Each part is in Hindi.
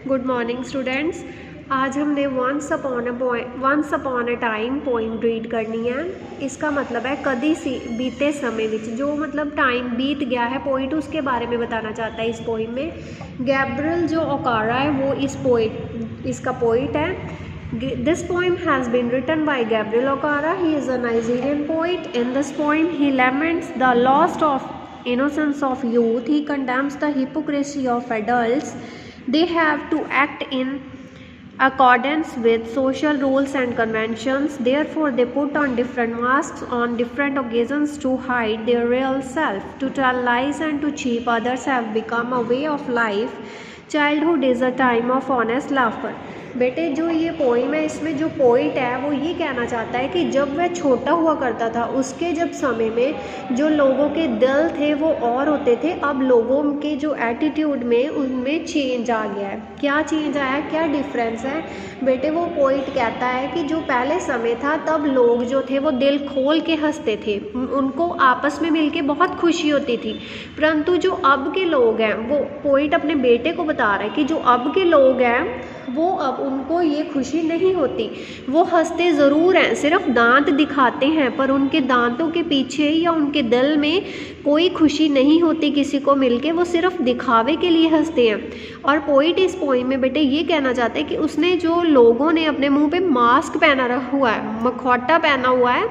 Good morning students. आज हमने once upon a time poem read करनी है। इसका मतलब है कदी सी बीते समय विच, जो मतलब टाइम बीत गया है पोइट उसके बारे में बताना चाहता है इस पोइम में। गैब्रियल जो ओकारा है वो इसका पोइट है। This poem has been written by Gabriel Okara. He is a Nigerian poet. In this poem, he laments the loss of innocence of youth. He condemns the hypocrisy of adults. They have to act in accordance with social rules and conventions. Therefore, they put on different masks on different occasions to hide their real self. To tell lies and to cheat others have become a way of life. Childhood is a time of honest laughter. बेटे जो ये पोइम है इसमें जो पोइट है वो ये कहना चाहता है कि जब वह छोटा हुआ करता था उसके जब समय में जो लोगों के दिल थे वो और होते थे, अब लोगों के जो एटीट्यूड में उनमें चेंज आ गया है। क्या चेंज आया, क्या डिफरेंस है बेटे? वो पोइट कहता है कि जो पहले समय था तब लोग जो थे वो दिल खोल के हंसते थे, उनको आपस में मिलके बहुत खुशी होती थी। परंतु जो अब के लोग हैं, वो पोइट अपने बेटे को बता रहा है कि जो अब के लोग हैं वो अब उनको ये खुशी नहीं होती। वो हंसते ज़रूर हैं, सिर्फ दांत दिखाते हैं, पर उनके दांतों के पीछे या उनके दिल में कोई खुशी नहीं होती किसी को मिलके, वो सिर्फ दिखावे के लिए हंसते हैं। और पोइट इस पोइम में बेटे ये कहना चाहते हैं कि उसने जो लोगों ने अपने मुंह पे मास्क पहना हुआ है, मखौटा पहना हुआ है,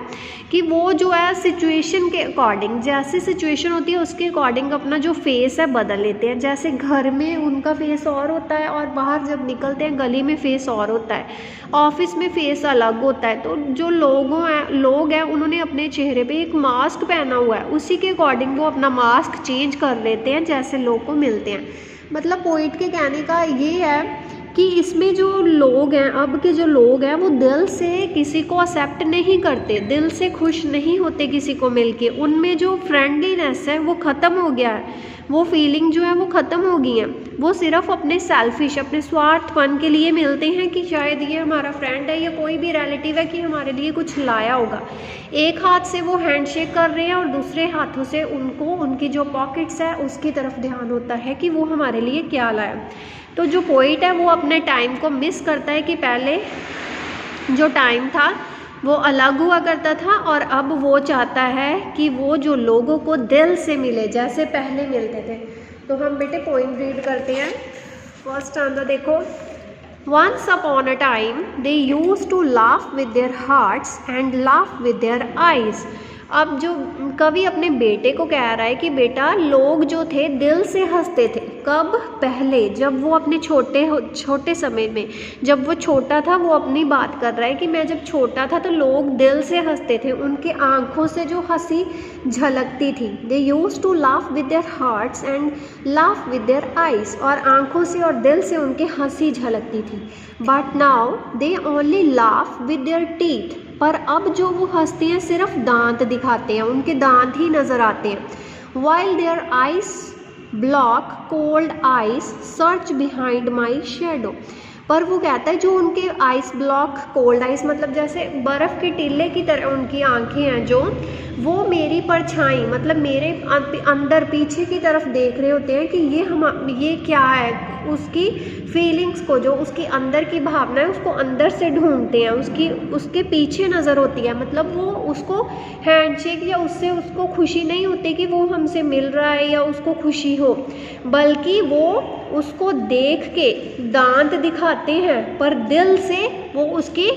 कि वो जो है सिचुएशन के अकॉर्डिंग, जैसी सिचुएशन होती है उसके अकॉर्डिंग अपना जो फेस है बदल लेते हैं। जैसे घर में उनका फेस और होता है और बाहर जब निकलते हैं गली में फेस और होता है, ऑफिस में फेस अलग होता है। तो जो लोग हैं उन्होंने अपने चेहरे पे एक मास्क पहना हुआ है, उसी के अकॉर्डिंग वो अपना मास्क चेंज कर लेते हैं जैसे लोग को मिलते हैं। मतलब पोइट के कहने का ये है कि इसमें जो लोग हैं, अब के जो लोग हैं, वो दिल से किसी को एक्सेप्ट नहीं करते, दिल से खुश नहीं होते किसी को मिलके। उनमें जो फ्रेंडलीनेस है वो ख़त्म हो गया है, वो फीलिंग जो है वो ख़त्म हो गई है। वो सिर्फ अपने सेल्फिश, अपने स्वार्थपन के लिए मिलते हैं कि शायद ये हमारा फ्रेंड है या कोई भी रिलेटिव है कि हमारे लिए कुछ लाया होगा। एक हाथ से वो हैंडशेक कर रहे हैं और दूसरे हाथों से उनको उनकी जो पॉकेट्स है उसकी तरफ ध्यान होता है कि वो हमारे लिए क्या लाया। तो जो पोइट है वो अपने टाइम को मिस करता है कि पहले जो टाइम था वो अलग हुआ करता था और अब वो चाहता है कि वो जो लोगों को दिल से मिले जैसे पहले मिलते थे। तो हम बेटे पोइम रीड करते हैं। फर्स्ट स्टैंजा देखो। Once upon a time they used to laugh with their hearts and laugh with their eyes. अब जो कवि अपने बेटे को कह रहा है कि बेटा लोग जो थे दिल से हंसते थे। कब? पहले, जब वो अपने छोटे समय में, जब वो छोटा था, वो अपनी बात कर रहा है कि मैं जब छोटा था तो लोग दिल से हंसते थे, उनके आँखों से जो हंसी झलकती थी। They used to laugh with their hearts and laugh with their eyes, और आँखों से और दिल से उनके हंसी झलकती थी। But now they only laugh with there teeth, पर अब जो वो हंसते हैं सिर्फ दांत दिखाते हैं, उनके दांत ही नज़र आते हैं। While their eyes block cold eyes search behind my shadow, पर वो कहता है जो उनके आइस ब्लॉक कोल्ड आइस मतलब जैसे बर्फ़ के टीले की तरह उनकी आंखें हैं, जो वो मेरी परछाई मतलब मेरे अंदर पीछे की तरफ देख रहे होते हैं कि ये क्या है। उसकी फीलिंग्स को, जो उसकी अंदर की भावना है उसको अंदर से ढूंढते हैं, उसके पीछे नज़र होती है। मतलब वो उसको हैंडशेक या उससे उसको खुशी नहीं होती कि वो हमसे मिल रहा है या उसको खुशी हो, बल्कि वो उसको देख के दांत दिखाते हैं, पर दिल से वो उसकी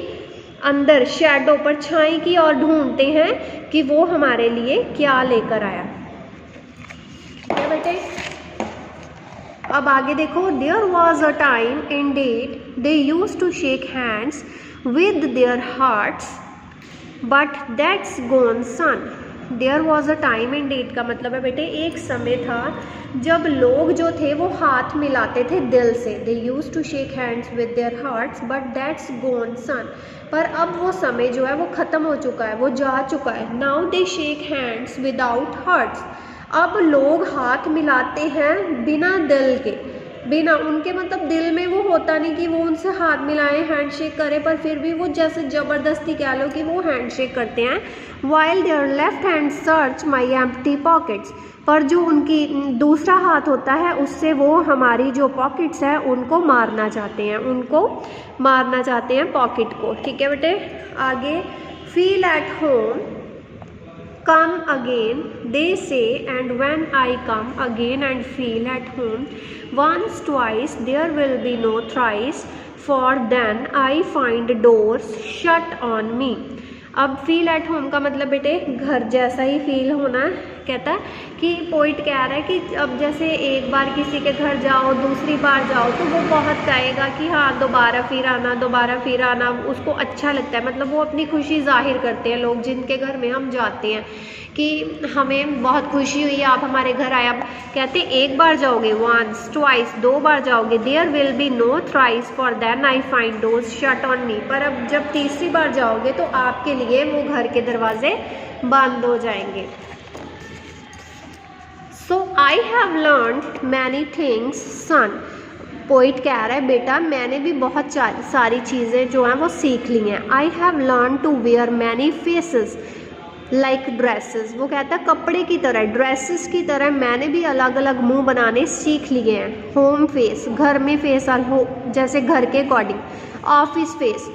अंदर शैडो परछाई की और ढूंढते हैं कि वो हमारे लिए क्या लेकर आया। ठीक है बेटे, अब आगे देखो। There was a time indeed they used to shake hands with their hearts but that's gone son. There was a time indeed का मतलब है बेटे एक समय था जब लोग जो थे वो हाथ मिलाते थे दिल से। They used to shake hands with their hearts but that's gone son, पर अब वो समय जो है वो ख़त्म हो चुका है, वो जा चुका है। Now they shake hands without hearts, अब लोग हाथ मिलाते हैं बिना दिल के, बिना उनके मतलब दिल में वो होता नहीं कि वो उनसे हाथ मिलाएं, हैंडशेक करें, पर फिर भी वो जैसे ज़बरदस्ती कह लो कि वो हैंडशेक करते हैं। While their left hand search my empty pockets, पर जो उनकी दूसरा हाथ होता है उससे वो हमारी जो पॉकेट्स है उनको मारना चाहते हैं, पॉकेट को। ठीक है बेटे, आगे feel at home, come again they say, and when I come again and feel at home, once twice there will be no thrice, for then I find doors shut on me। अब फील एट होम का मतलब बेटे घर जैसा ही फील होना। कहता है कि पोइट कह रहा है कि अब जैसे एक बार किसी के घर जाओ, दूसरी बार जाओ तो वो बहुत कहेगा कि हाँ दोबारा फिर आना, उसको अच्छा लगता है। मतलब वो अपनी खुशी जाहिर करते हैं लोग जिनके घर में हम जाते हैं कि हमें बहुत खुशी हुई आप हमारे घर आए। अब कहते एक बार जाओगे, वंस ट्वाइस, 2 बार जाओगे, there will be no thrice, for then I find doors shut on me. पर अब जब तीसरी बार जाओगे तो आपके लिए वो घर के दरवाजे बंद हो जाएंगे। So I have learned many things son. Poet कह रहा है बेटा मैंने भी बहुत सारी चीज़ें जो हैं वो सीख ली हैं। I have learn to wear many faces like dresses. वो कहता है कपड़े की तरह, ड्रेसेस की तरह मैंने भी अलग अलग मुंह बनाने सीख लिए हैं। होम फेस, घर में फेस हो जैसे घर के अकॉर्डिंग। ऑफिस फेस,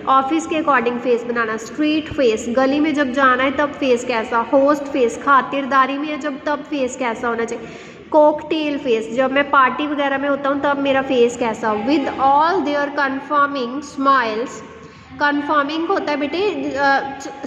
ऑफिस के अकॉर्डिंग फेस बनाना। स्ट्रीट फेस, गली में जब जाना है तब फेस कैसा। होस्ट फेस, खातिरदारी में है जब तब फेस कैसा होना चाहिए। कॉकटेल फेस, जब मैं पार्टी वगैरह में होता हूँ तब मेरा फेस कैसा। With all their conforming smiles, conforming होता है बेटे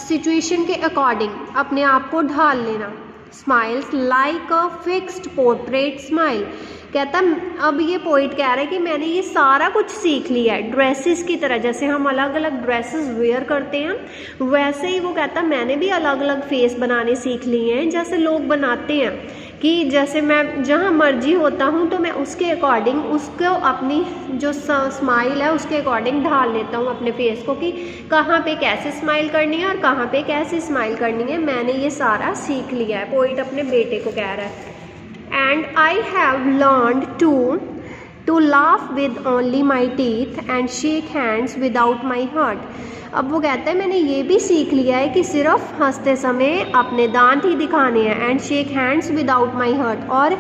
सिचुएशन के अकॉर्डिंग अपने आप को ढाल लेना। Smiles like a fixed portrait smile. कहता अब ये पोइट कह रहा है कि मैंने ये सारा कुछ सीख लिया है ड्रेसेस की तरह। जैसे हम अलग अलग ड्रेसेस वेयर करते हैं वैसे ही वो कहता मैंने भी अलग अलग फेस बनाने सीख लिए हैं जैसे लोग बनाते हैं कि जैसे मैं जहाँ मर्जी होता हूँ तो मैं उसके अकॉर्डिंग उसको अपनी जो स्माइल है उसके अकॉर्डिंग ढाल लेता हूँ अपने फेस को कि कहाँ पे कैसे स्माइल करनी है और कहाँ पे कैसे स्माइल करनी है। मैंने ये सारा सीख लिया है, पोइट अपने बेटे को कह रहा है। And I have learned to laugh with only my teeth and shake hands without my heart. अब वो कहता है मैंने ये भी सीख लिया है कि सिर्फ हंसते समय अपने दांत ही दिखाने हैं। And shake hands without my heart, और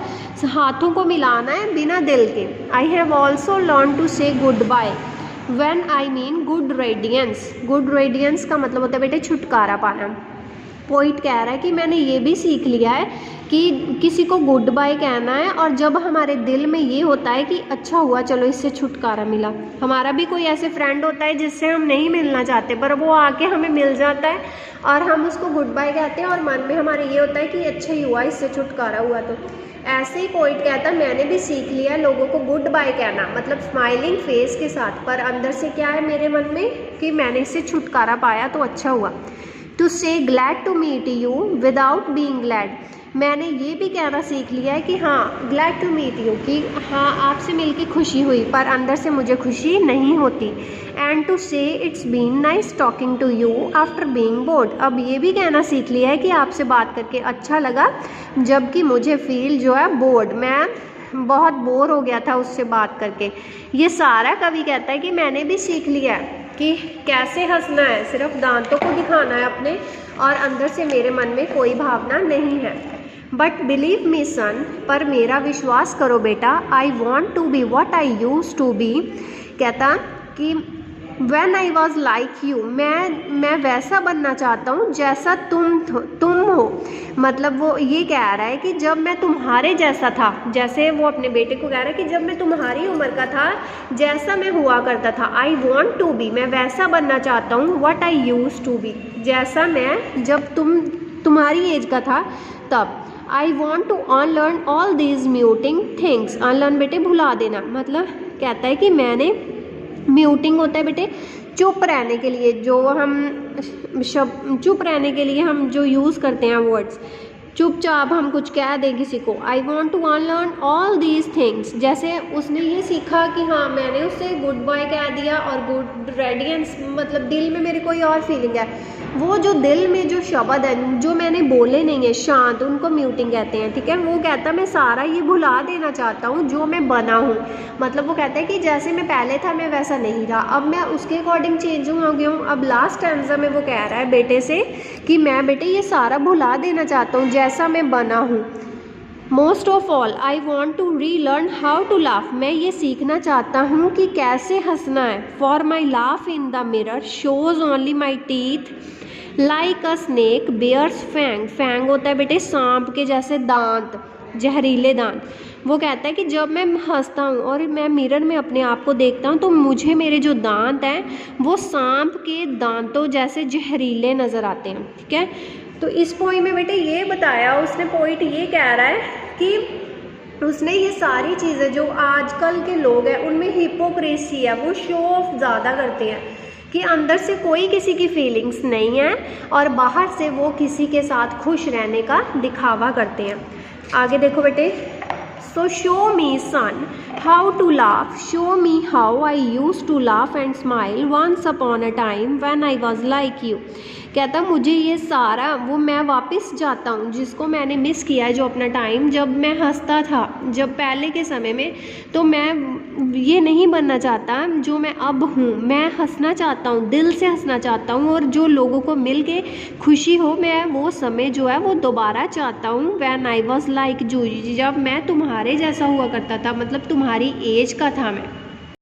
हाथों को मिलाना है बिना दिल के। I have also learn to say goodbye when I mean good riddance. Good riddance का मतलब होता है बेटे छुटकारा पाना। पोइट कह रहा है कि मैंने ये भी सीख लिया है कि किसी को गुड बाय कहना है और जब हमारे दिल में ये होता है कि अच्छा हुआ चलो इससे छुटकारा मिला। हमारा भी कोई ऐसे फ्रेंड होता है जिससे हम नहीं मिलना चाहते पर वो आके हमें मिल जाता है और हम उसको गुड बाय कहते हैं और मन में हमारे ये होता है कि अच्छा ही हुआ इससे छुटकारा हुआ। तो ऐसे ही पोइट कहता है मैंने भी सीख लिया है लोगों को गुड बाय कहना, मतलब स्माइलिंग फेस के साथ, पर अंदर से क्या है मेरे मन में कि मैंने इससे छुटकारा पाया तो अच्छा हुआ। To say glad to meet you without being glad. मैंने ये भी कहना सीख लिया है कि हाँ ग्लैड टू मीट यू, कि हाँ आपसे मिलके खुशी हुई पर अंदर से मुझे खुशी नहीं होती। And to say it's been nice talking to you after being bored. अब ये भी कहना सीख लिया है कि आपसे बात करके अच्छा लगा जबकि मुझे फील जो है बोर्ड, मैं बहुत बोर हो गया था उससे बात करके। ये सारा कवि कहता है कि मैंने भी सीख लिया है कि कैसे हंसना है, सिर्फ दांतों को दिखाना है अपने और अंदर से मेरे मन में कोई भावना नहीं है। बट बिलीव मी सन, पर मेरा विश्वास करो बेटा, I want to be what I use to be. कहता कि When I was like you, मैं वैसा बनना चाहता हूँ जैसा तुम हो। मतलब वो ये कह रहा है कि जब मैं तुम्हारे जैसा था, जैसे वो अपने बेटे को कह रहा है कि जब मैं तुम्हारी उम्र का था जैसा मैं हुआ करता था, आई वॉन्ट टू बी, मैं वैसा बनना चाहता हूँ what I use to be, जैसा मैं जब तुम्हारी एज का था तब। I want to unlearn all these muting things. Unlearn बेटे भुला देना, मतलब कहता है कि मैंने, म्यूटिंग होता है बेटे चुप रहने के लिए, जो हम चुप रहने के लिए हम जो यूज़ करते हैं वर्ड्स, चुपचाप हम कुछ कह दें किसी को। I want to unlearn all these things, जैसे उसने ये सीखा कि हाँ मैंने उससे गुड बाय कह दिया और गुड रेडियंस, मतलब दिल में मेरे कोई और फीलिंग है, वो जो दिल में जो शब्द है जो मैंने बोले नहीं है शांत, उनको म्यूटिंग कहते हैं। ठीक है, वो कहता मैं सारा ये भुला देना चाहता हूँ जो मैं बना हूँ। मतलब वो कहता है कि जैसे मैं पहले था मैं वैसा नहीं था, अब मैं उसके अकॉर्डिंग चेंज हो गया हूँ। अब लास्ट स्टैंजा में वो कह रहा है बेटे से कि मैं बेटे ये सारा भुला देना चाहता हूँ जैसा मैं बना हूँ। Most of all I want to relearn how to laugh, मैं ये सीखना चाहता हूँ कि कैसे हंसना है। For my laugh in the mirror shows only my teeth like a snake bears fang, fang होता है बेटे सांप के जैसे दांत, जहरीले दांत। वो कहता है कि जब मैं हंसता हूँ और मैं मिरर में अपने आप को देखता हूँ तो मुझे मेरे जो दांत हैं वो सांप के दांतों जैसे जहरीले नज़र आते हैं। ठीक है, तो इस पोइम में बेटे ये बताया उसने, पोइट ये कह रहा है कि उसने ये सारी चीज़ें जो आजकल के लोग हैं उनमें हिपोक्रेसी है, वो शो ऑफ ज़्यादा करते हैं कि अंदर से कोई किसी की फीलिंग्स नहीं है और बाहर से वो किसी के साथ खुश रहने का दिखावा करते हैं। आगे देखो बेटे, so show me son how to laugh, show me how I use to laugh and smile once upon a time when I was like you. कहता मुझे ये सारा वो मैं वापस जाता हूँ जिसको मैंने मिस किया है, जो अपना टाइम जब मैं हंसता था जब पहले के समय में, तो मैं ये नहीं बनना चाहता जो मैं अब हूँ। मैं हंसना चाहता हूँ, दिल से हंसना चाहता हूँ और जो लोगों को मिल के खुशी हो, मैं वो समय जो है वो दोबारा चाहता हूँ। When I was like you, जब मैं तुम्हारे जैसा हुआ करता था, मतलब तुम्हारी एज का था मैं।